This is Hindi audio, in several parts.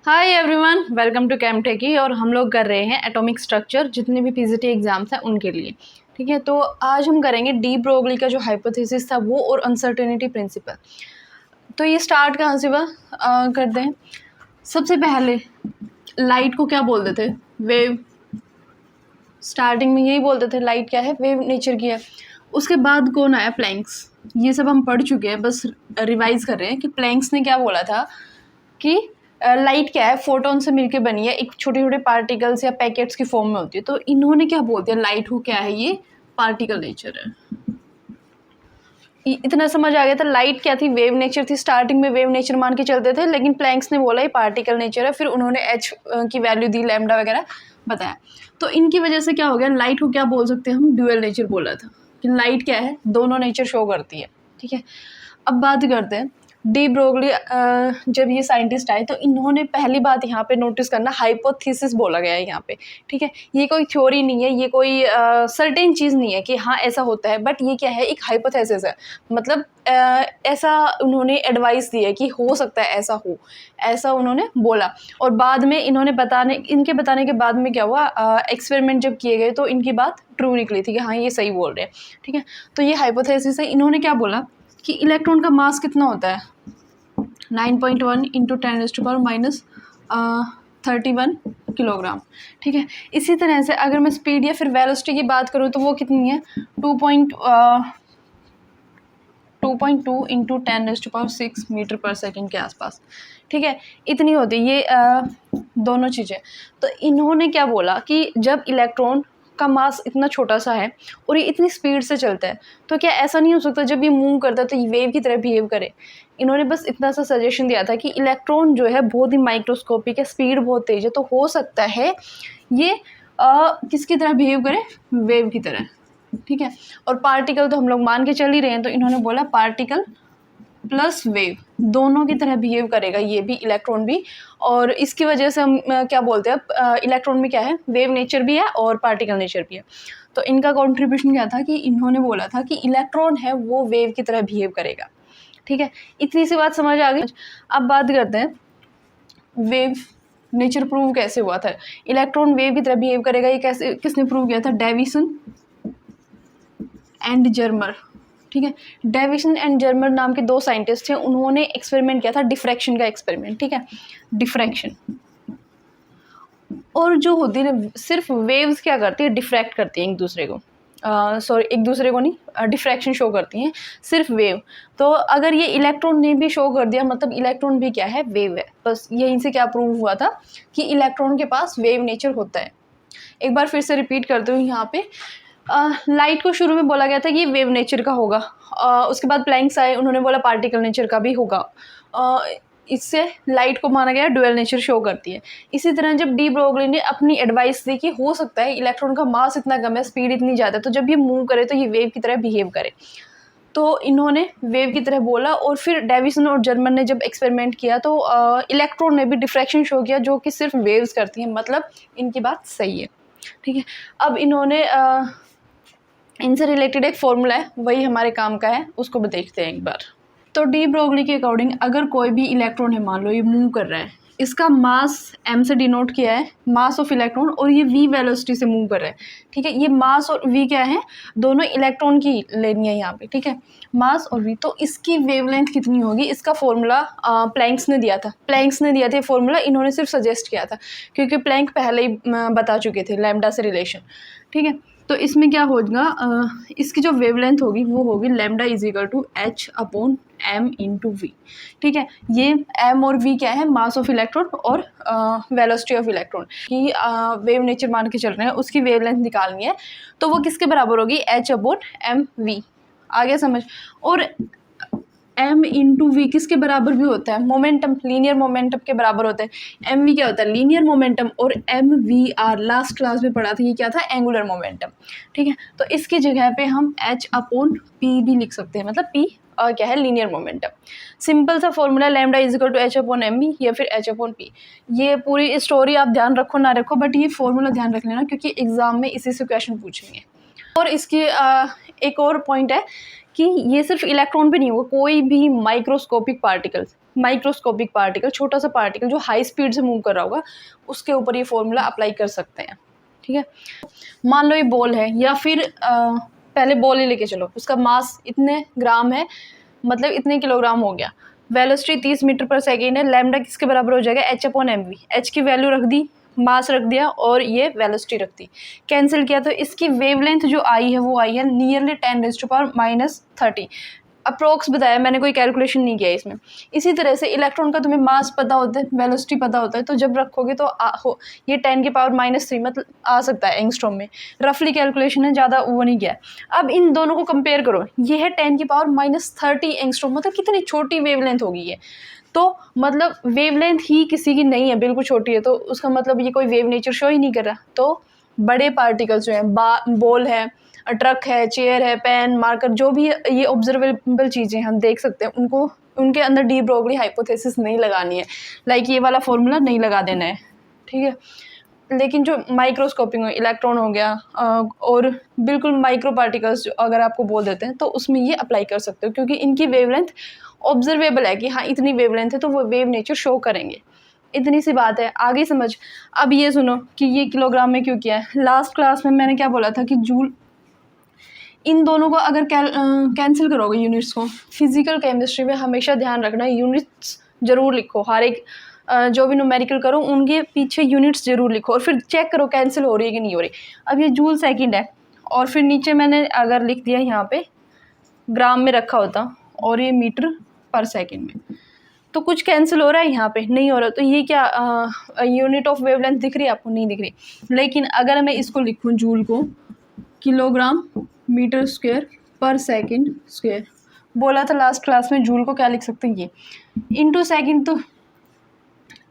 हाय एवरीवन, वेलकम टू कैमटेकी। और हम लोग कर रहे हैं एटॉमिक स्ट्रक्चर, जितने भी पीजीटी एग्जाम्स हैं उनके लिए। ठीक है, तो आज हम करेंगे डी ब्रोगली का जो हाइपोथेसिस था वो और अनसर्टेनिटी प्रिंसिपल। तो ये स्टार्ट कहाँ से करते हैं। सबसे पहले लाइट को क्या बोलते थे? वेव। स्टार्टिंग में यही बोलते थे लाइट क्या है, वेव नेचर की है। उसके बाद कौन आया? प्लैंक्स। ये सब हम पढ़ चुके हैं, बस रिवाइज कर रहे हैं कि प्लैंक्स ने क्या बोला था कि लाइट क्या है, फोटोन से मिलके बनी है, एक छोटे छोटे पार्टिकल्स या पैकेट्स की फॉर्म में होती है। तो इन्होंने क्या बोल दिया, लाइट को क्या है, ये पार्टिकल नेचर है। इतना समझ आ गया था। लाइट क्या थी? वेव नेचर थी। स्टार्टिंग में वेव नेचर मान के चलते थे, लेकिन प्लैंक्स ने बोला ये पार्टिकल नेचर है। फिर उन्होंने एच की वैल्यू दी, लैम्डा वगैरह बताया। तो इनकी वजह से क्या हो गया, लाइट को क्या बोल सकते हैं हम? ड्यूअल नेचर बोला था कि लाइट क्या है, दोनों नेचर शो करती है। ठीक है, अब बात करते हैं डी ब्रोगली। जब ये साइंटिस्ट आए तो इन्होंने पहली बात यहाँ पे नोटिस करना, हाइपोथेसिस बोला गया है यहाँ पे। ठीक है, ये कोई थ्योरी नहीं है, ये कोई सर्टेन चीज़ नहीं है कि हाँ ऐसा होता है, बट ये क्या है, एक हाइपोथेसिस है। मतलब ऐसा उन्होंने एडवाइस दी है कि हो सकता है ऐसा हो, ऐसा उन्होंने बोला। और बाद में इन्होंने इनके बताने के बाद में क्या हुआ, एक्सपेरिमेंट जब किए गए तो इनकी बात ट्रू निकली थी कि हाँ ये सही बोल रहे हैं। ठीक है, तो ये हाइपोथेसिस है। इन्होंने क्या बोला कि इलेक्ट्रॉन का मास कितना होता है? 9.1 इंटू 10⁻31 किलोग्राम। ठीक है, इसी तरह से अगर मैं स्पीड या फिर वेलोसिटी की बात करूँ तो वो कितनी है? 2.2 इंटू 10⁻6 मीटर पर सेकेंड के आसपास। ठीक है, इतनी होती है ये दोनों चीज़ें। तो इन्होंने क्या बोला कि जब इलेक्ट्रॉन का मास इतना छोटा सा है और ये इतनी स्पीड से चलता है, तो क्या ऐसा नहीं हो सकता जब ये मूव करता है तो ये वेव की तरह बिहेव करे? इन्होंने बस इतना सा सजेशन दिया था कि इलेक्ट्रॉन जो है बहुत ही माइक्रोस्कोपिक है, स्पीड बहुत तेज है, तो हो सकता है ये किसकी तरह बिहेव करे? वेव की तरह। ठीक है, और पार्टिकल तो हम लोग मान के चल ही रहे हैं, तो इन्होंने बोला पार्टिकल प्लस वेव दोनों की तरह बिहेव करेगा, ये भी इलेक्ट्रॉन भी। और इसकी वजह से हम क्या बोलते हैं, इलेक्ट्रॉन में क्या है, वेव नेचर भी है और पार्टिकल नेचर भी है। तो इनका कंट्रीब्यूशन क्या था कि इन्होंने बोला था कि इलेक्ट्रॉन है वो वेव की तरह बिहेव करेगा। ठीक है, इतनी सी बात समझ आ गई। अब बात करते हैं वेव नेचर प्रूव कैसे हुआ था। इलेक्ट्रॉन वेव की तरह बिहेव करेगा, ये कैसे, किसने प्रूव किया था? Davisson and Germer. ठीक है, डेविसन एंड जर्मर नाम के दो साइंटिस्ट थे, उन्होंने एक्सपेरिमेंट किया था, डिफ्रैक्शन का एक्सपेरिमेंट। ठीक है, डिफ्रैक्शन। और जो होती है ना, सिर्फ वेव्स क्या करती है, डिफ्रैक्ट करती हैं एक दूसरे को, सॉरी एक दूसरे को नहीं, डिफ्रैक्शन शो करती हैं सिर्फ वेव। तो अगर ये इलेक्ट्रॉन ने भी शो कर दिया, मतलब इलेक्ट्रॉन भी क्या है, वेव है। बस यहीं से क्या प्रूव हुआ था कि इलेक्ट्रॉन के पास वेव नेचर होता है। एक बार फिर से रिपीट करते हूँ यहाँ पे। लाइट को शुरू में बोला गया था कि वेव नेचर का होगा, उसके बाद प्लैंक्स आए, उन्होंने बोला पार्टिकल नेचर का भी होगा। इससे लाइट को माना गया ड्यूअल नेचर शो करती है। इसी तरह जब डी ब्रोगली ने अपनी एडवाइस दी कि हो सकता है इलेक्ट्रॉन का मास इतना कम है, स्पीड इतनी ज़्यादा है, तो जब ये मूव करे तो ये वेव की तरह बिहेव करे, तो इन्होंने वेव की तरह बोला। और फिर डेविसन और जर्मन ने जब एक्सपेरिमेंट किया तो इलेक्ट्रॉन ने भी डिफ्रैक्शन शो किया, जो कि सिर्फ वेव्स करती हैं, मतलब इनकी बात सही है। ठीक है, अब इन्होंने इनसे रिलेटेड एक फॉर्मूला है, वही हमारे काम का है, उसको भी देखते हैं एक बार। तो डी ब्रोगली के अकॉर्डिंग अगर कोई भी इलेक्ट्रॉन है, मान लो ये मूव कर रहा है, इसका मास m से डिनोट किया है, मास ऑफ इलेक्ट्रॉन, और ये v वेलोसिटी से मूव कर रहा है। ठीक है, ये मास और v क्या है, दोनों इलेक्ट्रॉन की लेनी है यहाँ पे। ठीक है, मास और v, तो इसकी वेवलेंथ कितनी होगी, इसका फॉर्मूला प्लैंक्स ने दिया था। प्लैंक्स ने दिया था ये फॉर्मूला, इन्होंने सिर्फ सजेस्ट किया था क्योंकि प्लैंक पहले ही बता चुके थे लैम्डा से रिलेशन। ठीक है, तो इसमें क्या होगा, इसकी जो वेवलेंथ होगी वो होगी lambda is equal to h/m into v. ठीक है, ये m और v क्या है, मास ऑफ इलेक्ट्रॉन और वेलोसिटी ऑफ इलेक्ट्रॉन की वेव नेचर मान के चल रहे हैं, उसकी वेवलेंथ निकालनी है। तो वो किसके बराबर होगी, h/mv। आ गया समझ? और m इंटू वी किसके बराबर भी होता है, मोमेंटम, लीनियर मोमेंटम के बराबर होता है। एम वी क्या होता है, लीनियर मोमेंटम, और एम वी आर लास्ट क्लास में पढ़ा था, ये क्या था, एंगुलर मोमेंटम। ठीक है, तो इसकी जगह पे हम h/p भी लिख सकते हैं, मतलब p क्या है, लीनियर मोमेंटम। सिंपल सा formula, lambda is equal to h/mv या फिर h/p। ये पूरी स्टोरी आप ध्यान रखो ना रखो, बट ये फॉर्मूला ध्यान रख लेना, क्योंकि एग्जाम में इसी से क्वेश्चन पूछेंगे। और इसकी एक और पॉइंट है कि ये सिर्फ इलेक्ट्रॉन भी नहीं होगा, कोई भी माइक्रोस्कोपिक पार्टिकल्स, माइक्रोस्कोपिक पार्टिकल, छोटा सा पार्टिकल जो हाई स्पीड से मूव कर रहा होगा, उसके ऊपर ये फॉर्मूला अप्लाई कर सकते हैं। ठीक है, मान लो ये बॉल है, या फिर पहले बॉल ही लेके चलो, उसका मास इतने ग्राम है, मतलब इतने किलोग्राम हो गया, वेलोसिटी 30 मीटर पर सेकेंड है, लैम्डा किसके बराबर हो जाएगा, h/mv। एच की वैल्यू रख दी, मास रख दिया और ये वेलोसिटी रख दी, कैंसिल किया तो इसकी वेवलेंथ जो आई है वो आई है नियरली 10⁻⁻30। अप्रोक्स बताया मैंने, कोई कैलकुलेशन नहीं किया इसमें। इसी तरह से इलेक्ट्रॉन का तुम्हें मास पता होता है, वेलोसिटी पता होता है, तो जब रखोगे तो ये 10⁻³ मतलब आ सकता है एंगस्ट्रॉम में। रफली कैलकुलेशन है, ज़्यादा वो नहीं किया। अब इन दोनों को कंपेयर करो, ये है 10⁻³ एंगस्ट्रॉम, मतलब कितनी छोटी वेवलेंथ होगी ये। तो मतलब वेवलेंथ ही किसी की नहीं है, बिल्कुल छोटी है, तो उसका मतलब ये कोई वेव नेचर शो ही नहीं कर रहा। तो बड़े पार्टिकल्स जो हैं, बॉल है, ट्रक है, चेयर है, पेन, मार्कर, जो भी ये ऑब्जर्वेबल चीज़ें हम देख सकते हैं, उनको उनके अंदर डी ब्रोगली हाइपोथेसिस नहीं लगानी है, लाइक ये वाला फॉर्मूला नहीं लगा देना है। ठीक है, लेकिन जो माइक्रोस्कोपिक हो, इलेक्ट्रॉन हो गया और बिल्कुल माइक्रो पार्टिकल्स अगर आपको बोल देते हैं, तो उसमें ये अप्लाई कर सकते हो, क्योंकि इनकी वेवलेंथ ऑब्जर्वेबल है कि हाँ इतनी वेवलेंथ है, तो वो वेव नेचर शो करेंगे। इतनी सी बात है, आगे समझ। अब ये सुनो कि ये किलोग्राम में क्यों किया है। लास्ट क्लास में मैंने क्या बोला था कि जूल, इन दोनों को अगर कैंसिल करोगे यूनिट्स को, फिजिकल केमिस्ट्री में हमेशा ध्यान रखना यूनिट्स ज़रूर लिखो, हर एक जो भी न्यूमेरिकल करो उनके पीछे यूनिट्स ज़रूर लिखो, और फिर चेक करो कैंसिल हो रही है कि नहीं हो रही। अब ये जूल सेकंड है, और फिर नीचे मैंने अगर लिख दिया यहाँ पे ग्राम में रखा होता, और ये मीटर पर सेकेंड में, तो कुछ कैंसिल हो रहा है, यहाँ पे नहीं हो रहा। तो ये क्या यूनिट ऑफ वेवलेंथ दिख रही है आपको, नहीं दिख रही। लेकिन अगर मैं इसको लिखूँ जूल को किलोग्राम मीटर स्क्वायर पर सेकंड स्क्वायर, बोला था लास्ट क्लास में, जूल को क्या लिख सकते हैं, ये इंटू सेकंड, तो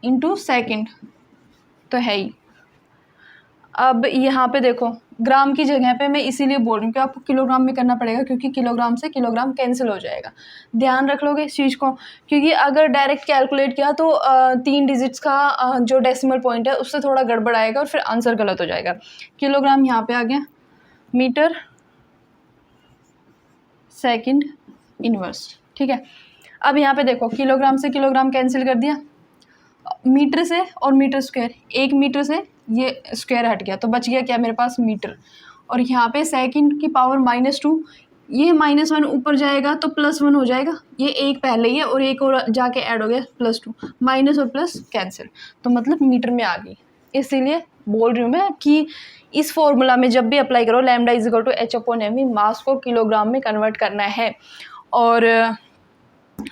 इंटू सेकंड तो है ही। अब यहाँ पे देखो ग्राम की जगह पे मैं इसीलिए बोल रही हूँ कि आपको किलोग्राम में करना पड़ेगा, क्योंकि किलोग्राम से किलोग्राम कैंसिल हो जाएगा। ध्यान रख लोगे इस चीज़ को, क्योंकि अगर डायरेक्ट कैलकुलेट किया तो 3 डिजिट्स का जो डेसिमल पॉइंट है उससे थोड़ा गड़बड़ आएगा और फिर आंसर गलत हो जाएगा। किलोग्राम यहाँ पे आ गया, मीटर सेकंड इनवर्स। ठीक है, अब यहाँ पे देखो किलोग्राम से किलोग्राम कैंसिल कर दिया, मीटर से और मीटर स्क्वायर, 1 मीटर से ये स्क्वायर हट गया, तो बच गया क्या मेरे पास मीटर। और यहाँ पे सेकंड की पावर -2, ये -1 ऊपर जाएगा तो +1 हो जाएगा, ये एक पहले ही है और एक और जाके ऐड हो गया +2, माइनस और प्लस कैंसिल, तो मतलब मीटर में आ गई। इसीलिए बोल रही हूँ मैं कि इस फॉर्मूला में जब भी अप्लाई करो, लैम्डा = h/mv, मास को किलोग्राम में कन्वर्ट करना है, और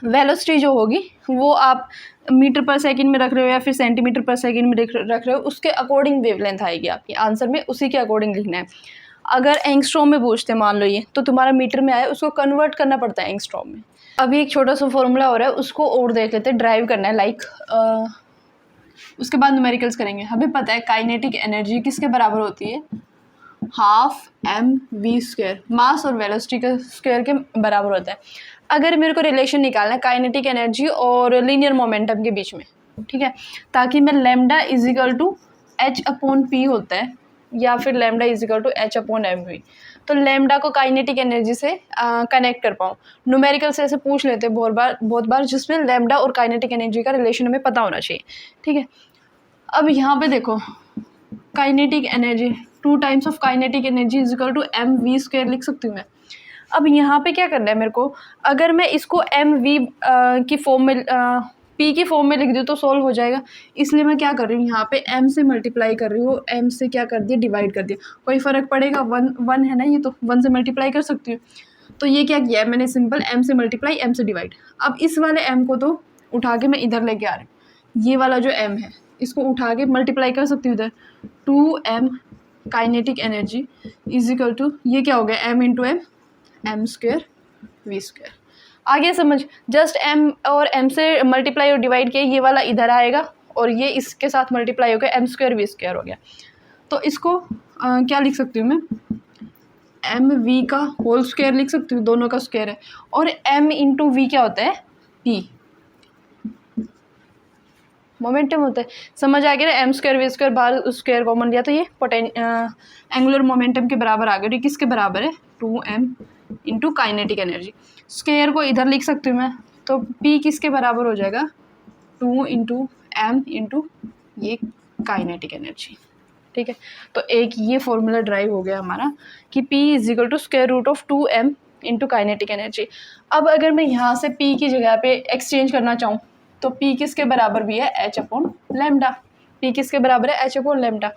वेलोसिटी जो होगी वो आप मीटर पर सेकंड में रख रहे हो या फिर सेंटीमीटर पर सेकंड में रख रहे हो, उसके अकॉर्डिंग वेवलेंथ आएगी आपकी आंसर में, उसी के अकॉर्डिंग लिखना है। अगर एंगस्ट्रॉम में पूछते हैं, मान लो ये, तो तुम्हारा मीटर में आया, उसको कन्वर्ट करना पड़ता है एंगस्ट्रॉम में। अभी एक छोटा सा फॉर्मूला हो रहा है, उसको और देख लेते हैं, ड्राइव करना है, लाइक उसके बाद न्यूमेरिकल्स करेंगे। हमें पता है काइनेटिक एनर्जी किसके बराबर होती है, ½mv², मास और वेलोसिटी के स्क्वायर के बराबर होता है। अगर मेरे को रिलेशन निकालना है काइनेटिक एनर्जी और लीनियर मोमेंटम के बीच में, ठीक है, ताकि मैं लैम्डा = h/p होता है, या फिर लैम्डा = h/mv, तो लैम्डा को काइनेटिक एनर्जी से कनेक्ट कर पाऊँ। न्यूमेरिकल से ऐसे पूछ लेते हैं बहुत बार जिसमें लैम्डा और काइनेटिक एनर्जी का रिलेशन हमें पता होना चाहिए। ठीक है, अब यहाँ पे देखो kinetic energy, 2 times of kinetic energy =mv² लिख सकती हूँ मैं। अब यहाँ पे क्या करना है मेरे को, अगर मैं इसको mv की फॉर्म में p की फॉर्म में लिख दूँ तो सॉल्व हो जाएगा, इसलिए मैं क्या कर रही हूँ, यहाँ पे m से मल्टीप्लाई कर रही हूँ, m से क्या कर दिया, डिवाइड कर दिया। कोई फ़र्क पड़ेगा, 1 है ना, ये तो 1 से मल्टीप्लाई कर सकती हूँ। तो ये क्या किया है मैंने, सिंपल m से मल्टीप्लाई, m से डिवाइड। अब इस वाले m को तो उठा के मैं इधर लेके आ रही हूँ, ये वाला जो m है इसको उठा के मल्टीप्लाई कर सकती हूँ इधर, 2m काइनेटिक एनर्जी = ये क्या हो गया, m × m, m² v²। आगे समझ, जस्ट m और m से मल्टीप्लाई और डिवाइड किया, ये वाला इधर आएगा और ये इसके साथ मल्टीप्लाई हो गया, m² v² हो गया। तो इसको क्या लिख सकती हूँ मैं, mv का होल स्क्वायर लिख सकती हूँ, दोनों का स्क्वायर है, और m × v क्या होता है, p मोमेंटम होता है। समझ आ गया ना, m² v² बाहर स्क्वायर कॉमन लिया तो ये एंगुलर मोमेंटम के बराबर आ गया। ये किसके बराबर है, 2m × काइनेटिक एनर्जी। स्क्वायर को इधर लिख सकती हूँ मैं, तो P किसके बराबर हो जाएगा, 2 इंटू एम इंटू ये काइनेटिक एनर्जी। ठीक है, तो एक ये फॉर्मूला ड्राइव हो गया हमारा कि P is equal to square root of 2m into kinetic energy. अब अगर मैं यहाँ से P की जगह पे एक्सचेंज करना चाहूँ तो P किसके बराबर भी है, h अपॉन लेमडा। P किसके बराबर है, h अपॉन लेमडा,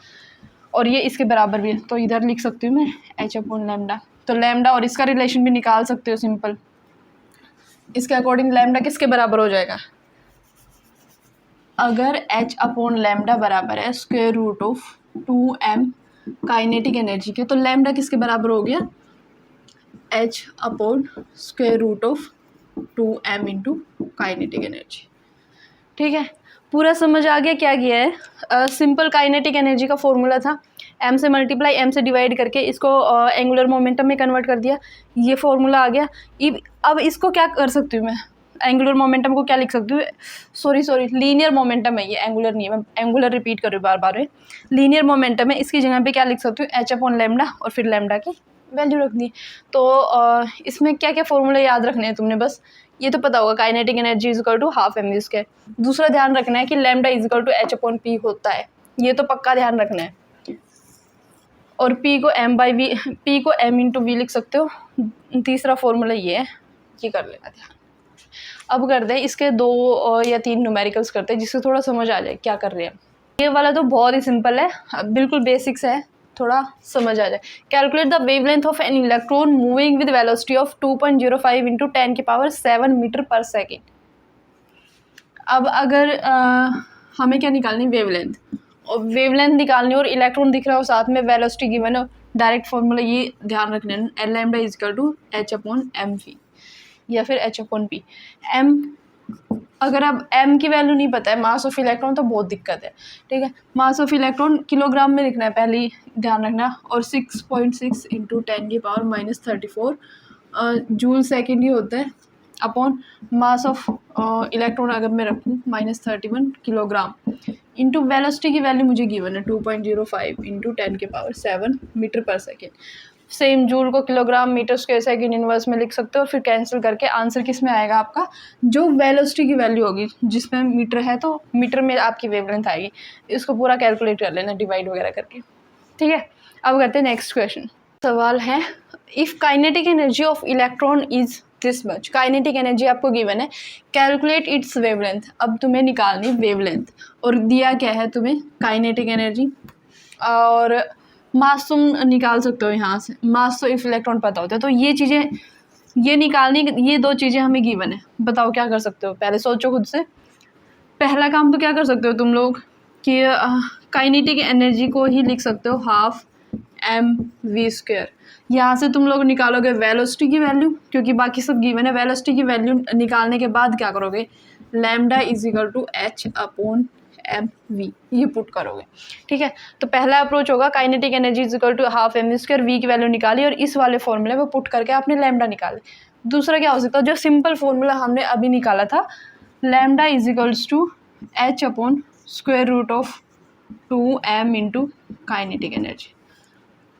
और ये इसके बराबर भी है, तो इधर लिख सकती हूँ मैं h अपॉन लेमडा। तो लेमडा और इसका रिलेशन भी निकाल सकते हो सिंपल। इसके अकॉर्डिंग लेमडा किसके बराबर हो जाएगा, अगर h अपॉन लेमडा बराबर है square root of 2m kinetic energy के, तो लेमडा किसके बराबर हो गया, h upon square root of 2m into kinetic energy. ठीक है, पूरा समझ आ गया क्या किया है। सिंपल काइनेटिक एनर्जी का फॉर्मूला था, m से मल्टीप्लाई m से डिवाइड करके इसको एंगुलर मोमेंटम में कन्वर्ट कर दिया, ये फॉर्मूला आ गया। अब इसको क्या कर सकती हूँ मैं, एंगुलर मोमेंटम को क्या लिख सकती हूँ, सॉरी लीनियर मोमेंटम है ये, एंगुलर नहीं है, मैं एंगुलर रिपीट कर रही हूँ बार बार, लीनियर मोमेंटम है, इसकी जगह पे क्या लिख सकती हूँ, h अपॉन लेमडा और फिर लेमडा की वैल्यू रख दी। तो इसमें क्या क्या फॉर्मूले याद रखने हैं तुमने, बस ये तो पता होगा kinetic energy is equal to half m v square. दूसरा ध्यान रखना है कि lambda is equal to h upon p होता है, ये तो पक्का ध्यान रखना है। और p को m बाई वी, p को m इंटू वी लिख सकते हो। तीसरा फॉर्मूला ये है, ये कर लेना ध्यान। अब करते हैं इसके 2 या 3 न्यूमेरिकल्स करते हैं जिससे थोड़ा समझ आ जाए क्या कर रहे हैं। ये वाला तो बहुत ही सिंपल है, बिल्कुल बेसिक्स है, थोड़ा समझ आ जाए। Calculate the wavelength of an electron moving with velocity of 2.05 into 10 की पावर 7 मीटर पर सेकेंड। अब अगर हमें क्या निकालनी, वेवलेंथ, और वेवलेंथ निकालनी और इलेक्ट्रॉन दिख रहा हो साथ में, वेलोसिटी गिवन है, डायरेक्ट फॉर्मूला ये ध्यान रखना है, l lambda is equal to h upon m v या फिर h अपॉन पी। m, अगर अब m की वैल्यू नहीं पता है, मास ऑफ इलेक्ट्रॉन, तो बहुत दिक्कत है। ठीक है, मास ऑफ इलेक्ट्रॉन किलोग्राम में लिखना है पहले ही ध्यान रखना, और 6.6 इंटू 10 की पावर -34 जूल सेकेंड ही होता है, अपॉन मास ऑफ इलेक्ट्रॉन अगर मैं रखूँ -31 किलोग्राम, इंटू वेलोसिटी की वैल्यू मुझे गिवन है 2.05 इंटू 10 की पावर 7 मीटर पर सेकेंड। सेम जूल को kilogram metre square second inverse में लिख सकते हो, और फिर कैंसिल करके आंसर किस में आएगा आपका, जो वेलोसिटी की वैल्यू होगी, जिसमें मीटर है तो मीटर में आपकी वेवलेंथ आएगी। इसको पूरा कैलकुलेट कर लेना डिवाइड वगैरह करके। ठीक है, अब करते हैं नेक्स्ट क्वेश्चन। सवाल है, if kinetic energy of electron is this much, kinetic energy आपको गिवन है, कैलकुलेट इट्स वेवलेंथ। अब तुम्हें निकालनी वेवलेंथ, और दिया क्या है तुम्हें, काइनेटिक एनर्जी, और मास तुम निकाल सकते हो यहाँ से, मास तो इफ इलेक्ट्रॉन पता होता है, तो ये चीज़ें ये निकालनी, ये 2 चीज़ें हमें गिवन है। बताओ क्या कर सकते हो, पहले सोचो खुद से। पहला काम तो क्या कर सकते हो तुम लोग कि काइनेटिक एनर्जी को ही लिख सकते हो हाफ एम वी स्क्वायर। यहाँ से तुम लोग निकालोगे वेलोसिटी की वैल्यू, क्योंकि बाकी सब गिवन है। वेलोसिटी की वैल्यू निकालने के बाद क्या करोगे, lambda is equal to h upon m v, ये पुट करोगे। ठीक है, तो पहला अप्रोच होगा kinetic energy is equal to half m v square, v की वैल्यू निकाली और इस वाले फॉर्मूले में पुट करके आपने लैम्डा निकाले। दूसरा क्या हो सकता है, जो सिंपल फॉर्मूला हमने अभी निकाला था, lambda is equals to h upon square root of 2m into kinetic energy.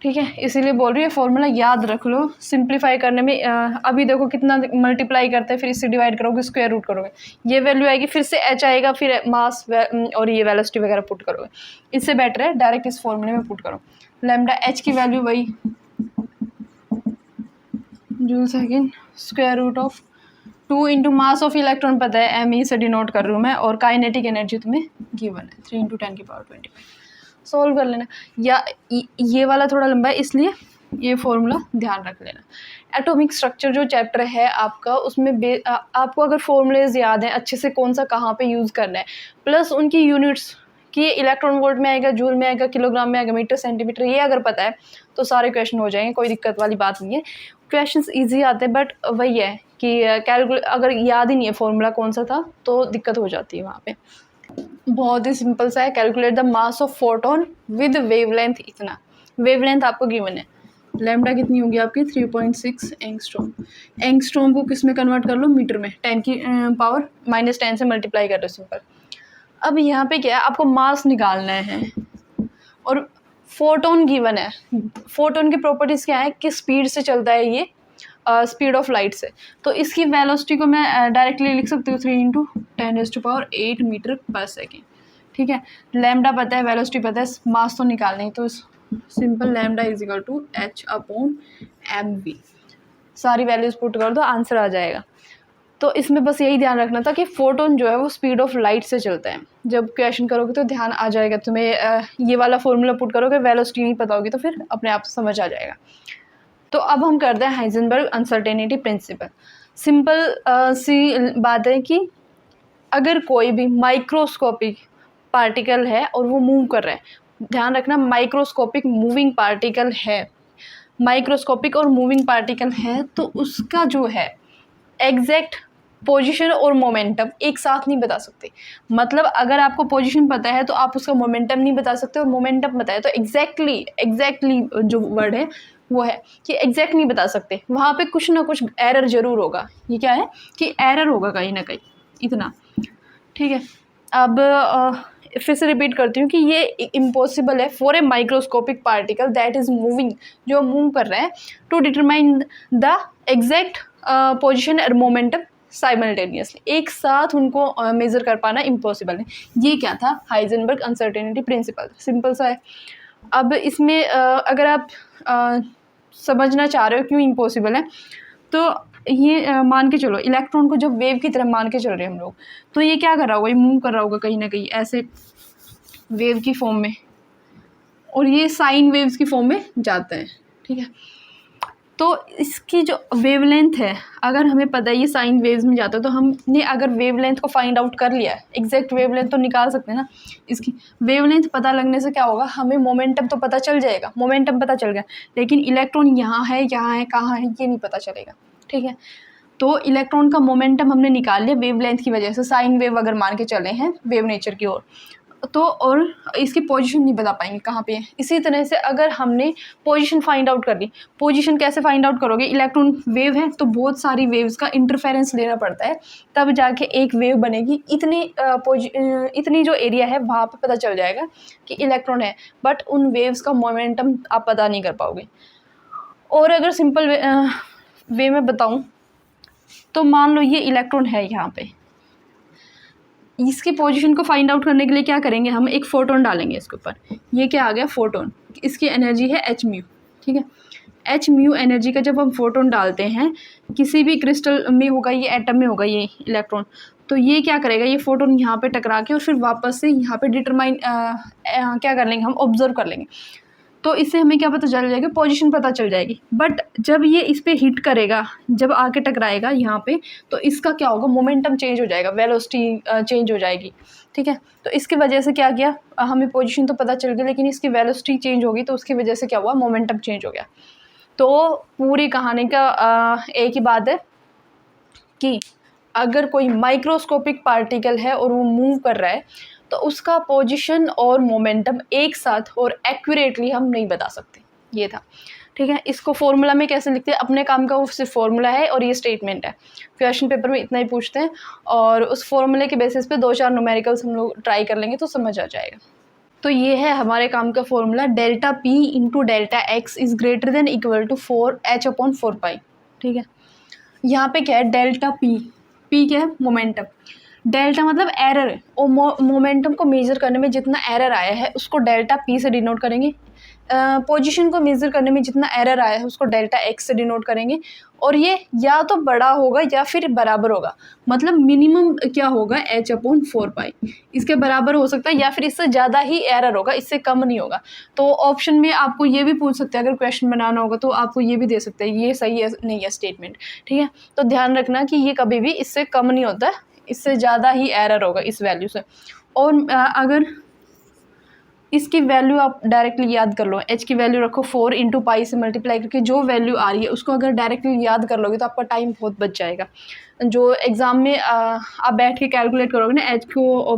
ठीक है, इसीलिए बोल रही है फॉर्मूला याद रख लो, सिंप्लीफाई करने में अभी देखो कितना मल्टीप्लाई करते हैं, फिर इससे डिवाइड करोगे, स्क्वायर रूट करोगे, ये वैल्यू आएगी, फिर से h आएगा, फिर मास और ये वेलोसिटी वगैरह पुट करोगे। इससे बेटर है डायरेक्ट इस फॉर्मूले में पुट करो। लैम्डा h की वैल्यू वही joule second square root of 2 into mass of electron पता है, m से डिनोट कर रही हूँ मैं, और काइनेटिक एनर्जी तुम्हें गिवन है 3 इंटू 10 की पावर 25। सॉल्व कर लेना, या ये वाला थोड़ा लंबा है इसलिए ये फॉर्मूला ध्यान रख लेना। एटॉमिक स्ट्रक्चर जो चैप्टर है आपका, उसमें आपको अगर फॉर्मूलेज याद हैं अच्छे से, कौन सा कहाँ पे यूज़ करना है, प्लस उनकी यूनिट्स कि इलेक्ट्रॉन वोल्ट में आएगा, जूल में आएगा, किलोग्राम में आएगा, मीटर सेंटीमीटर, ये अगर पता है तो सारे क्वेश्चन हो जाएंगे, कोई दिक्कत वाली बात नहीं है। क्वेश्चंस इजी आते हैं, बट वही है कि अगर याद ही नहीं है फॉर्मूला कौन सा था तो दिक्कत हो जाती है वहाँ पे। बहुत ही सिंपल सा है, calculate the mass of photon with wavelength. इतना वेवलेंथ आपको गिवन है, लैम्डा कितनी होगी आपकी 3.6 एंगस्ट्रॉम। एंगस्ट्रॉम को किस में कन्वर्ट कर लो, मीटर में, 10 की पावर -10 से मल्टीप्लाई कर लो, सिंपल। अब यहाँ पे क्या है, आपको मास निकालना है और फोटोन गिवन है। फोटोन की प्रॉपर्टीज़ क्या है, किस स्पीड से चलता है ये, स्पीड ऑफ लाइट से। तो इसकी वेलोसिटी को मैं डायरेक्टली लिख सकती हूँ 3 × 10⁻⁸ मीटर पर सेकेंड। ठीक है, लैम्डा पता है, वेलोसिटी पता है, मास तो निकालना ही, तो सिंपल लैम्डा = h/mv। सारी वैल्यूज पुट कर दो, आंसर आ जाएगा। तो इसमें बस यही ध्यान रखना था कि फोटोन जो है वो स्पीड ऑफ लाइट से चलता है। जब क्वेश्चन करोगे तो ध्यान आ जाएगा तुम्हें, ये वाला फॉर्मूला पुट करोगे, वेलोसिटी नहीं पता होगी तो फिर अपने आप समझ आ जाएगा। तो अब हम करते हैं हाइजेनबर्ग अनसर्टेनिटी प्रिंसिपल। सिंपल सी बात है कि अगर कोई भी माइक्रोस्कोपिक पार्टिकल है और वो मूव कर रहा है, ध्यान रखना माइक्रोस्कोपिक मूविंग पार्टिकल है, माइक्रोस्कोपिक और मूविंग पार्टिकल है, तो उसका जो है एग्जैक्ट पोजीशन और मोमेंटम एक साथ नहीं बता सकते। मतलब अगर आपको पोजीशन पता है तो आप उसका मोमेंटम नहीं बता सकते, और मोमेंटम पता है तो एग्जैक्टली जो वर्ड है वो है कि एग्जैक्ट नहीं बता सकते, वहाँ पे कुछ ना कुछ एरर जरूर होगा। ये क्या है कि एरर होगा कहीं ना कहीं, इतना। ठीक है, अब फिर से रिपीट करती हूँ कि ये इम्पॉसिबल है for a microscopic particle that is moving, जो मूव कर रहा है, to determine the exact position और मोमेंटम साइमल्टेनियसली, एक साथ उनको मेज़र कर पाना इम्पॉसिबल है। ये क्या था, हाइजेनबर्ग अनसर्टेनिटी प्रिंसिपल, सिंपल सा है। अब इसमें अगर आप समझना चाह रहे हो क्यों इम्पॉसिबल है, तो ये मान के चलो इलेक्ट्रॉन को जब वेव की तरह मान के चल रहे हैं हम लोग, तो ये क्या कर रहा होगा, ये मूव कर रहा होगा कहीं ना कहीं ऐसे वेव की फॉर्म में, और ये साइन वेव्स की फॉर्म में जाते हैं। ठीक है, तो इसकी जो वेवलेंथ है, अगर हमें पता है ये साइन वेव्स में जाता है, तो हमने अगर वेवलेंथ को फाइंड आउट कर लिया है, एग्जैक्ट वेवलेंथ तो निकाल सकते हैं ना। इसकी वेवलेंथ पता लगने से क्या होगा, हमें मोमेंटम तो पता चल जाएगा, मोमेंटम पता चल गया, लेकिन इलेक्ट्रॉन यहाँ है कहाँ है ये नहीं पता चलेगा। ठीक है, तो इलेक्ट्रॉन का मोमेंटम हमने निकाल लिया वेवलेंथ की वजह से, साइन वेव अगर मान के चले हैं वेव नेचर की ओर, तो और इसकी पोजीशन नहीं बता पाएंगे कहाँ पे है। इसी तरह से अगर हमने पोजीशन फाइंड आउट कर ली, पोजीशन कैसे फाइंड आउट करोगे, इलेक्ट्रॉन वेव है तो बहुत सारी वेव्स का इंटरफेरेंस लेना पड़ता है, तब जाके एक वेव बनेगी। इतनी जो एरिया है वहाँ पे पता चल जाएगा कि इलेक्ट्रॉन है, बट उन वेव्स का मोमेंटम आप पता नहीं कर पाओगे। और अगर सिंपल वे में बताऊँ तो मान लो ये इलेक्ट्रॉन है यहाँ पे, इसकी पोजीशन को फाइंड आउट करने के लिए क्या करेंगे, हम एक फोटोन डालेंगे इसके ऊपर। ये क्या आ गया, फोटोन, इसकी एनर्जी है h μ। ठीक है, h μ एनर्जी का जब हम फोटोन डालते हैं, किसी भी क्रिस्टल में होगा, ये एटम में होगा ये इलेक्ट्रॉन, तो ये क्या करेगा, ये फोटोन यहाँ पे टकरा के और फिर वापस से यहाँ पे डिटरमाइन क्या कर लेंगे, हम ऑब्जर्व कर लेंगे। तो इससे हमें क्या पता चल जाएगा, पोजीशन पता चल जाएगी। बट जब ये इस पर हिट करेगा, जब आके टकराएगा यहाँ पे, तो इसका क्या होगा, मोमेंटम चेंज हो जाएगा, वेलोसिटी चेंज हो जाएगी। ठीक है, तो इसकी वजह से क्या किया, हमें पोजीशन तो पता चल गई, लेकिन इसकी वेलोसिटी चेंज होगी, तो उसकी वजह से क्या हुआ, मोमेंटम चेंज हो गया। तो पूरी कहानी का एक ही बात है कि अगर कोई माइक्रोस्कोपिक पार्टिकल है और वो मूव कर रहा है, तो उसका पोजीशन और मोमेंटम एक साथ और एक्यूरेटली हम नहीं बता सकते। ये था। ठीक है, इसको फॉर्मूला में कैसे लिखते हैं, अपने काम का वो सिर्फ फॉर्मूला है और ये स्टेटमेंट है। क्वेश्चन पेपर में इतना ही पूछते हैं, और उस फॉर्मूले के बेसिस पे 2-4 न्यूमेरिकल्स हम लोग ट्राई कर लेंगे तो समझ आ जाएगा। तो ये है हमारे काम का formula, delta P into delta x is greater than equal to 4h/4π। ठीक है, यहाँ पे क्या है, डेल्टा P क्या है, मोमेंटम, डेल्टा मतलब एरर है, और मोमेंटम को मेज़र करने में जितना एरर आया है उसको डेल्टा P से डिनोट करेंगे। पोजीशन को मेज़र करने में जितना एरर आया है उसको डेल्टा x से डिनोट करेंगे, और ये या तो बड़ा होगा या फिर बराबर होगा, मतलब मिनिमम क्या होगा, h/4π, इसके बराबर हो सकता है या फिर इससे ज़्यादा ही एरर होगा, इससे कम नहीं होगा। तो ऑप्शन में आपको ये भी पूछ सकते हैं, अगर क्वेश्चन बनाना होगा तो आपको ये भी दे सकते हैं, ये सही है नहीं है स्टेटमेंट। ठीक है, तो ध्यान रखना कि ये कभी भी इससे कम नहीं होता, इससे ज़्यादा ही एरर होगा इस वैल्यू से। और अगर इसकी वैल्यू आप डायरेक्टली याद कर लो, h की वैल्यू रखो 4 × π से मल्टीप्लाई करके जो वैल्यू आ रही है उसको अगर डायरेक्टली याद कर लोगे तो आपका टाइम बहुत बच जाएगा। जो एग्ज़ाम में आप बैठ के कैलकुलेट करोगे ना, h को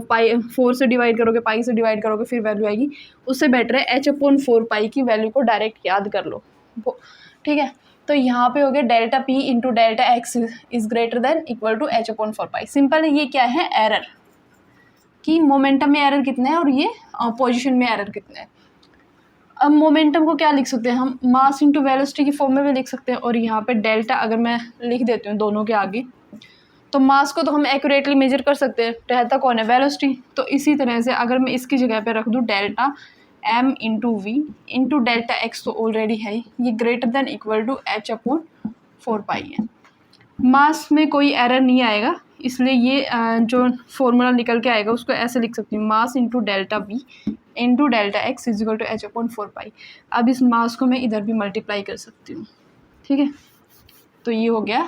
4 से डिवाइड करोगे, π से डिवाइड करोगे, फिर वैल्यू आएगी, उससे बेटर है h/4π की वैल्यू को डायरेक्ट याद कर लो। ठीक है, तो यहाँ पे हो गया delta P into delta x is greater than equal to h/4π। Simple है, ये क्या है, एरर कि मोमेंटम में एरर कितना है और ये पोजीशन में एरर कितना है। अब मोमेंटम को क्या लिख सकते हैं हम, मास इंटू वेलोसिटी की फॉर्म में भी लिख सकते हैं, और यहाँ पे डेल्टा अगर मैं लिख देती हूँ दोनों के आगे, तो मास को तो हम एक्यूरेटली मेजर कर सकते हैं, रहता कौन है, वेलोसिटी। तो इसी तरह से अगर मैं इसकी जगह पे रख दूँ delta m into v into delta x, तो ऑलरेडी है ये greater than equal to h upon 4 pi है। मास में कोई एरर नहीं आएगा, इसलिए ये जो फॉर्मूला निकल के आएगा उसको ऐसे लिख सकती हूँ, mass into delta v into delta x equal to h upon 4 pi. अब इस मास को मैं इधर भी मल्टीप्लाई कर सकती हूँ, ठीक है। तो ये हो गया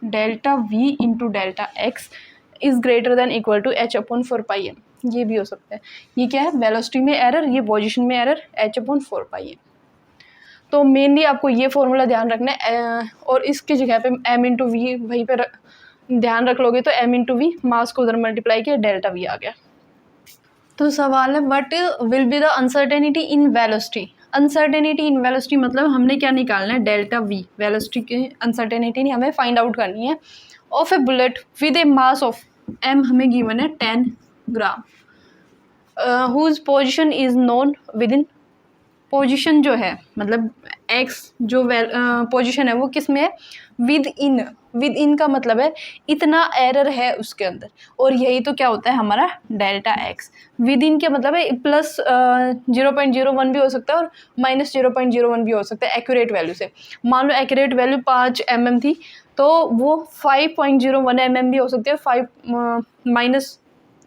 delta v into delta x is greater than equal to h upon 4 pi है। ये भी हो सकता है। ये क्या है, वेलोसिटी में एरर, ये पोजीशन में एरर, h अपॉन 4 पाई है। तो मेनली आपको ये फॉर्मूला ध्यान रखना है, और इसकी जगह पे m इंटू वी वहीं पर ध्यान रख लोगे तो m इंटू वी, मास को उधर मल्टीप्लाई किया, डेल्टा वी आ गया। तो सवाल है what will be the uncertainty in velocity. Uncertainty in velocity मतलब हमने क्या निकालना है, डेल्टा वी, वेलोसिटी की अनसर्टेनिटी नहीं, हमें फाइंड आउट करनी है, of a bullet with a mass of m हमें गिवन है 10 gram, whose position is known within, position जो है मतलब x जो पोजीशन है वो किस में है, विद इन। विद इन का मतलब है इतना एरर है उसके अंदर, और यही तो क्या होता है हमारा डेल्टा x। विद इन का मतलब है प्लस 0.01 भी हो सकता है और माइनस 0.01 भी हो सकता है एक्यूरेट वैल्यू से। मान लो एक्यूरेट वैल्यू 5 mm थी, तो वो 5.01 mm भी हो सकती है, 5 माइनस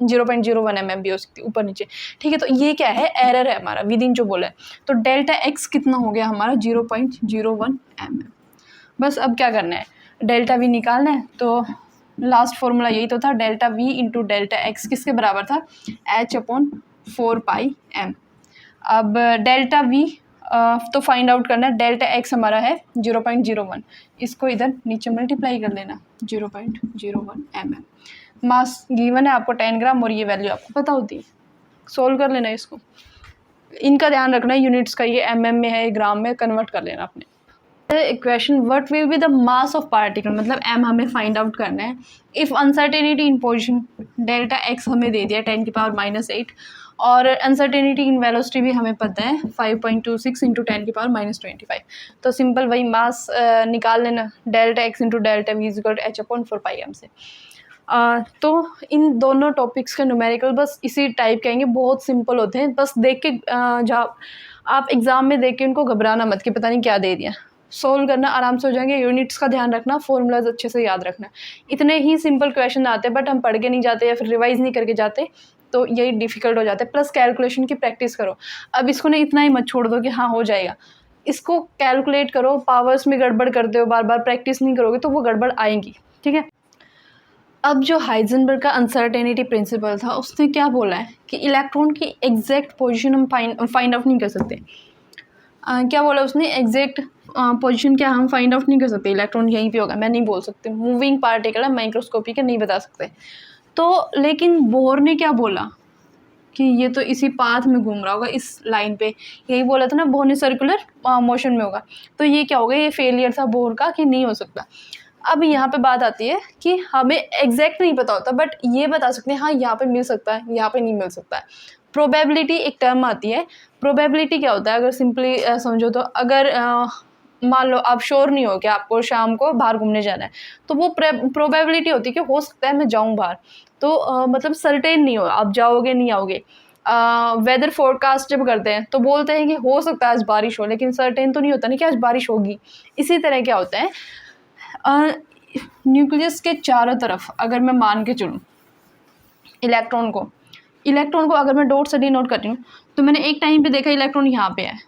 0.01 mm भी हो सकती है, ऊपर नीचे, ठीक है। तो ये क्या है, एरर है हमारा विद इन जो बोला है। तो डेल्टा एक्स कितना हो गया हमारा, 0.01 mm। बस अब क्या करना है, डेल्टा वी निकालना है। तो लास्ट फॉर्मूला यही तो था, delta v into delta x किसके बराबर था, h अपॉन 4 पाई m। अब डेल्टा वी तो फाइंड आउट करना है, डेल्टा एक्स हमारा है 0.01, इसको इधर नीचे मल्टीप्लाई कर लेना, 0.01 mm। मास गिवन है आपको 10 ग्राम, और ये वैल्यू आपको पता होती है, सोल्व कर लेना इसको। इनका ध्यान रखना है, यूनिट्स का ये mm में है, ग्राम में कन्वर्ट कर लेना अपने। Equation what will be the mass of particle, मतलब m हमें फाइंड आउट करना है। If uncertainty in position, delta x हमें दे दिया 10⁻⁸, और अनसर्टेनिटी इन वेलोसिटी भी हमें पता है 5.26 इंटू 10⁻25। तो सिंपल वही मास निकाल लेना, delta x into delta v equal to h upon 4 pi m से। तो इन दोनों टॉपिक्स के न्यूमेरिकल बस इसी टाइप के आएंगे, बहुत सिंपल होते हैं। बस देख के जहाँ आप एग्ज़ाम में देख के उनको घबराना मत कि पता नहीं क्या दे दिया, सोल्व करना आराम से हो जाएंगे। यूनिट्स का ध्यान रखना, फॉर्मूलाज अच्छे से याद रखना। इतने ही सिंपल क्वेश्चन आते हैं, बट हम पढ़ के नहीं जाते या फिर रिवाइज नहीं करके जाते, तो यही डिफ़िकल्ट हो जाता है। प्लस कैलकुलेशन की प्रैक्टिस करो। अब इसको ना इतना ही मत छोड़ दो कि हाँ हो जाएगा, इसको कैलकुलेट करो। पावर्स में गड़बड़ करते हो, बार बार प्रैक्टिस नहीं करोगे तो वो गड़बड़ आएंगी, ठीक है। अब जो हाइजेनबर्ग का अनसर्टेनिटी प्रिंसिपल था, उसने क्या बोला है कि इलेक्ट्रॉन की एग्जैक्ट पोजीशन हम फाइंड आउट नहीं कर सकते। क्या बोला उसने, एग्जैक्ट पोजीशन क्या हम फाइंड आउट नहीं कर सकते, इलेक्ट्रॉन यहीं पे होगा, मैं नहीं बोल सकती, मूविंग पार्टिकल है, माइक्रोस्कोपिक है, नहीं बता सकते। तो लेकिन बोर ने क्या बोला कि ये तो इसी पाथ में घूम रहा होगा, इस लाइन पे, यही बोला था ना, बोर ने सर्कुलर मोशन में होगा। तो ये क्या होगा, ये फेलियर था बोर का कि नहीं हो सकता। अब यहाँ पे बात आती है कि हमें एग्जैक्ट नहीं पता होता, बट ये बता सकते हैं हाँ यहाँ पे मिल सकता है, यहाँ पे नहीं मिल सकता है। प्रोबेबिलिटी एक टर्म आती है। प्रोबेबिलिटी क्या होता है, अगर सिंपली समझो तो, अगर मान लो आप श्योर नहीं हो कि आपको शाम को बाहर घूमने जाना है, तो वो प्रोबेबिलिटी होती है कि हो सकता है मैं जाऊँ बाहर। तो मतलब सर्टेन नहीं हो आप जाओगे नहीं आओगे। वेदर फोरकास्ट जब करते हैं तो बोलते हैं कि हो सकता है आज बारिश हो, लेकिन सर्टेन तो नहीं होता नहीं कि आज बारिश होगी। इसी तरह क्या होता है, न्यूक्लियस के चारों तरफ अगर मैं मान के चलूँ इलेक्ट्रॉन को अगर मैं डॉट से डिनोट करती हूँ, तो मैंने एक टाइम पे देखा इलेक्ट्रॉन यहाँ पे है,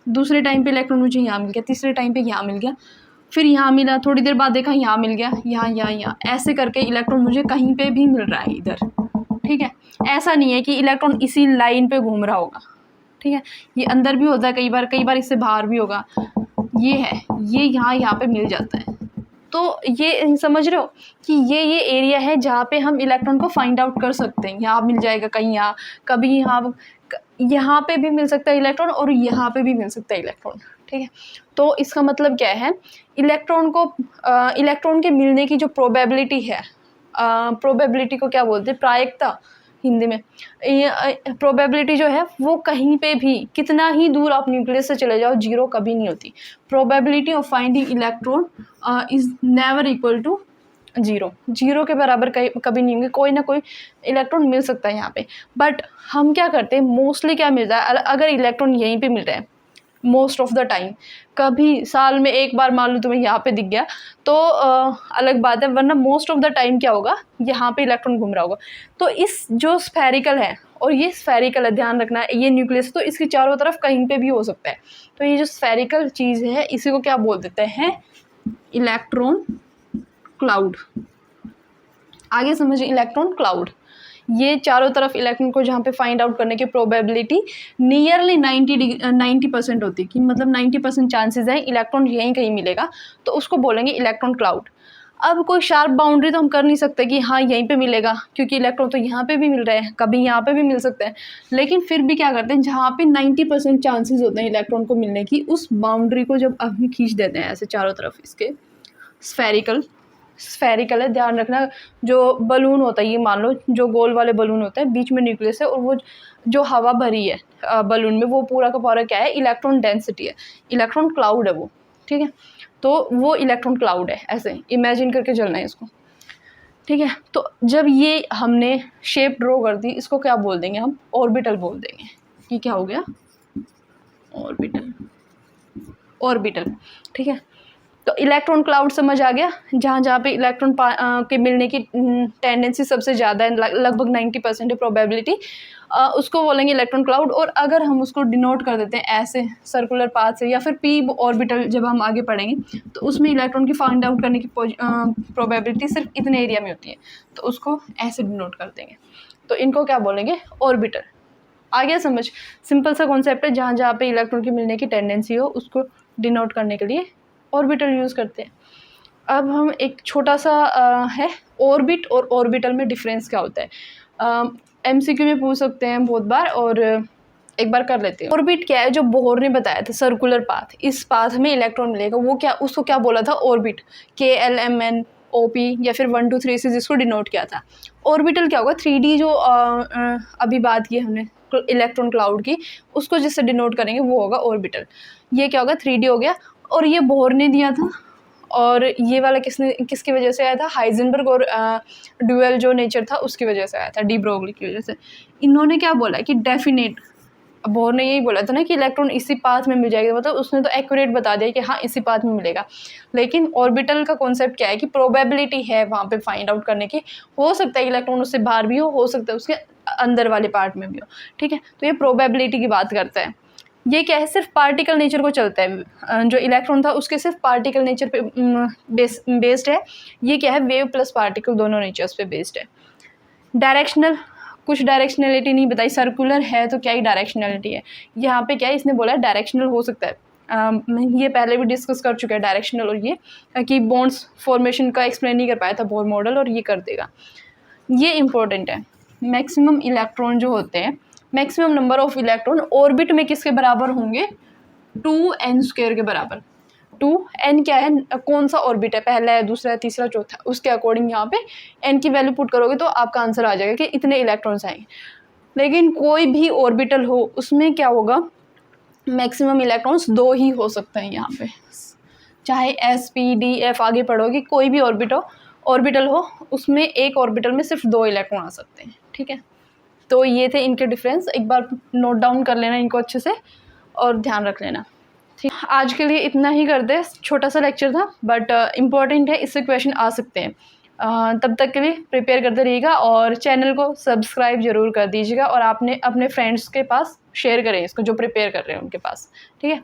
दूसरे टाइम पे इलेक्ट्रॉन मुझे यहाँ मिल गया, तीसरे टाइम पे यहाँ मिल गया, फिर यहाँ मिला, थोड़ी देर बाद देखा यहाँ मिल गया, यहाँ, ऐसे करके इलेक्ट्रॉन मुझे कहीं पे भी मिल रहा है इधर, ठीक है। ऐसा नहीं है कि इलेक्ट्रॉन इसी लाइन पे घूम रहा होगा, ठीक है। ये अंदर भी होता है कई बार इससे बाहर भी होगा। ये है, ये यहाँ पे मिल जाता है। तो ये समझ रहे हो कि ये एरिया है जहाँ पे हम इलेक्ट्रॉन को फाइंड आउट कर सकते हैं। यहाँ मिल जाएगा कहीं, यहाँ कभी, यहाँ पे भी मिल सकता है इलेक्ट्रॉन, और यहाँ पे भी मिल सकता है इलेक्ट्रॉन, ठीक है। तो इसका मतलब क्या है, इलेक्ट्रॉन के मिलने की जो प्रोबेबिलिटी है, प्रोबेबिलिटी को क्या बोलते हैं, प्रायिकता, हिंदी में। प्रोबेबिलिटी जो है वो कहीं पे भी कितना ही दूर आप न्यूक्लियस से चले जाओ, जीरो कभी नहीं होती। Probability of finding electron is never equal to zero, zero के बराबर कभी नहीं होंगे। कोई ना कोई इलेक्ट्रॉन मिल सकता है यहाँ पे, बट हम क्या करते हैं, मोस्टली क्या मिलता है, अगर इलेक्ट्रॉन यहीं पे मिल रहे हैं मोस्ट ऑफ द टाइम, कभी साल में एक बार मान लो तुम्हें यहाँ पे दिख गया तो अलग बात है, वरना मोस्ट ऑफ द टाइम क्या होगा, यहाँ पे इलेक्ट्रॉन घूम रहा होगा। तो इस जो स्फेरिकल है, और ये स्फेरिकल है, ध्यान रखना, ये न्यूक्लियस तो इसके चारों तरफ कहीं पे भी हो सकता है। तो ये जो स्फेरिकल चीज़ है इसी को क्या बोल देते हैं, इलेक्ट्रॉन क्लाउड। आगे समझिए, इलेक्ट्रॉन क्लाउड, ये चारों तरफ इलेक्ट्रॉन को जहाँ पे फाइंड आउट करने की प्रोबेबिलिटी नियरली 90% होती है, कि मतलब 90% चांसेस हैं इलेक्ट्रॉन यहीं कहीं मिलेगा, तो उसको बोलेंगे इलेक्ट्रॉन क्लाउड। अब कोई शार्प बाउंड्री तो हम कर नहीं सकते कि हाँ यहीं पे मिलेगा, क्योंकि इलेक्ट्रॉन तो यहाँ पे भी मिल रहे हैं, कभी यहाँ पे भी मिल सकते हैं, लेकिन फिर भी क्या करते हैं, जहाँ पे 90% चांसेस होते हैं इलेक्ट्रॉन को मिलने की, उस बाउंड्री को जब हम खींच देते हैं ऐसे चारों तरफ, इसके स्फेरिकल है, ध्यान रखना। जो बलून होता है, ये मान लो जो गोल वाले बलून होता है, बीच में न्यूक्लियस है, और वो जो हवा भरी है बलून में, वो पूरा का पूरा क्या है, इलेक्ट्रॉन डेंसिटी है, इलेक्ट्रॉन क्लाउड है वो, ठीक है। तो वो इलेक्ट्रॉन क्लाउड है, ऐसे इमेजिन करके चलना है इसको, ठीक है। तो जब ये हमने शेप ड्रॉ कर दी, इसको क्या बोल देंगे हम, ऑर्बिटल बोल देंगे। ये क्या हो गया, ऑर्बिटल, ठीक है। तो इलेक्ट्रॉन क्लाउड समझ आ गया, जहाँ जहाँ पे इलेक्ट्रॉन के मिलने की टेंडेंसी सबसे ज़्यादा है, लगभग 90% है प्रोबेबिलिटी, उसको बोलेंगे इलेक्ट्रॉन क्लाउड। और अगर हम उसको डिनोट कर देते हैं ऐसे सर्कुलर पाथ से, या फिर पी ऑर्बिटल जब हम आगे पढ़ेंगे, तो उसमें इलेक्ट्रॉन की फाइंड आउट करने की प्रोबेबिलिटी सिर्फ इतने एरिया में होती है, तो उसको ऐसे डिनोट कर देंगे। तो इनको क्या बोलेंगे, ऑर्बिटल। आ गया समझ, सिंपल सा कॉन्सेप्ट है, जहाँ जहाँ पे इलेक्ट्रॉन की मिलने की टेंडेंसी हो उसको डिनोट करने के लिए ऑर्बिटल यूज़ करते हैं। अब हम एक छोटा सा है, ऑर्बिट और ऑर्बिटल में डिफरेंस क्या होता है, एमसीक्यू में पूछ सकते हैं बहुत बार, और एक बार कर लेते हैं। ऑर्बिट क्या है, जो बोहर ने बताया था, सर्कुलर पाथ, इस पाथ में इलेक्ट्रॉन मिलेगा, वो क्या, उसको क्या बोला था, ऑर्बिट, KLMNOP, या फिर 1 2 3 से जिसको डिनोट किया था। ऑर्बिटल क्या होगा, 3D जो अभी बात की हमने इलेक्ट्रॉन क्लाउड की, उसको जिससे डिनोट करेंगे वो होगा ऑर्बिटल। ये क्या होगा, 3D हो गया, और ये बोहर ने दिया था, और ये वाला किसकी वजह से आया था, हाइजेनबर्ग और ड्यूअल जो नेचर था उसकी वजह से आया था, डी ब्रोगली की वजह से। इन्होंने क्या बोला कि डेफिनेट, बोहर ने यही बोला था ना कि इलेक्ट्रॉन इसी पाथ में मिल जाएगा, मतलब उसने तो एक्यूरेट बता दिया कि हाँ इसी पाथ में मिलेगा। लेकिन ऑर्बिटल का कॉन्सेप्ट क्या है कि प्रोबेबिलिटी है वहाँ पे फाइंड आउट करने की, हो सकता है इलेक्ट्रॉन उससे बाहर भी हो सकता है उसके अंदर वाले पार्ट में भी हो, ठीक है। तो ये प्रोबेबिलिटी की बात करता है। ये क्या है, सिर्फ पार्टिकल नेचर को चलता है, जो इलेक्ट्रॉन था उसके सिर्फ पार्टिकल नेचर पे बेस्ड है। ये क्या है, वेव प्लस पार्टिकल दोनों नेचर्स पे बेस्ड है। डायरेक्शनल, कुछ डायरेक्शनलिटी नहीं बताई, सर्कुलर है तो क्या ही डायरेक्शनलिटी है, यहाँ पे क्या है, इसने बोला है डायरेक्शनल हो सकता है। ये पहले भी डिस्कस कर चुका है डायरेक्शनल, और ये कि बॉन्ड्स फॉर्मेशन का एक्सप्लेन नहीं कर पाया था बोहर मॉडल, और ये कर देगा। ये इंपॉर्टेंट है, मैक्सिमम इलेक्ट्रॉन जो होते हैं, maximum number of electron orbit में किसके बराबर होंगे, 2n² के बराबर। 2n क्या है, कौन सा ऑर्बिट है, पहला है, दूसरा है, तीसरा, चौथा, उसके अकॉर्डिंग यहाँ पे n की वैल्यू पुट करोगे तो आपका आंसर आ जाएगा कि इतने इलेक्ट्रॉन्स आएंगे। लेकिन कोई भी ऑर्बिटल हो उसमें क्या होगा, मैक्सिमम इलेक्ट्रॉन्स 2 ही हो सकते हैं यहाँ पे, चाहे S P D F आगे पढ़ोगे, कोई भी ऑर्बिटल हो उसमें एक ऑर्बिटल में सिर्फ 2 इलेक्ट्रॉन आ सकते हैं, ठीक है। तो ये थे इनके डिफरेंस, एक बार नोट डाउन कर लेना इनको अच्छे से और ध्यान रख लेना, ठीक। आज के लिए इतना ही कर दे, छोटा सा लेक्चर था बट इम्पॉर्टेंट है, इससे क्वेश्चन आ सकते हैं। तब तक के लिए प्रिपेयर करते रहिएगा, और चैनल को सब्सक्राइब ज़रूर कर दीजिएगा, और आपने अपने फ्रेंड्स के पास शेयर करें इसको, जो प्रिपेयर कर रहे हैं उनके पास, ठीक है।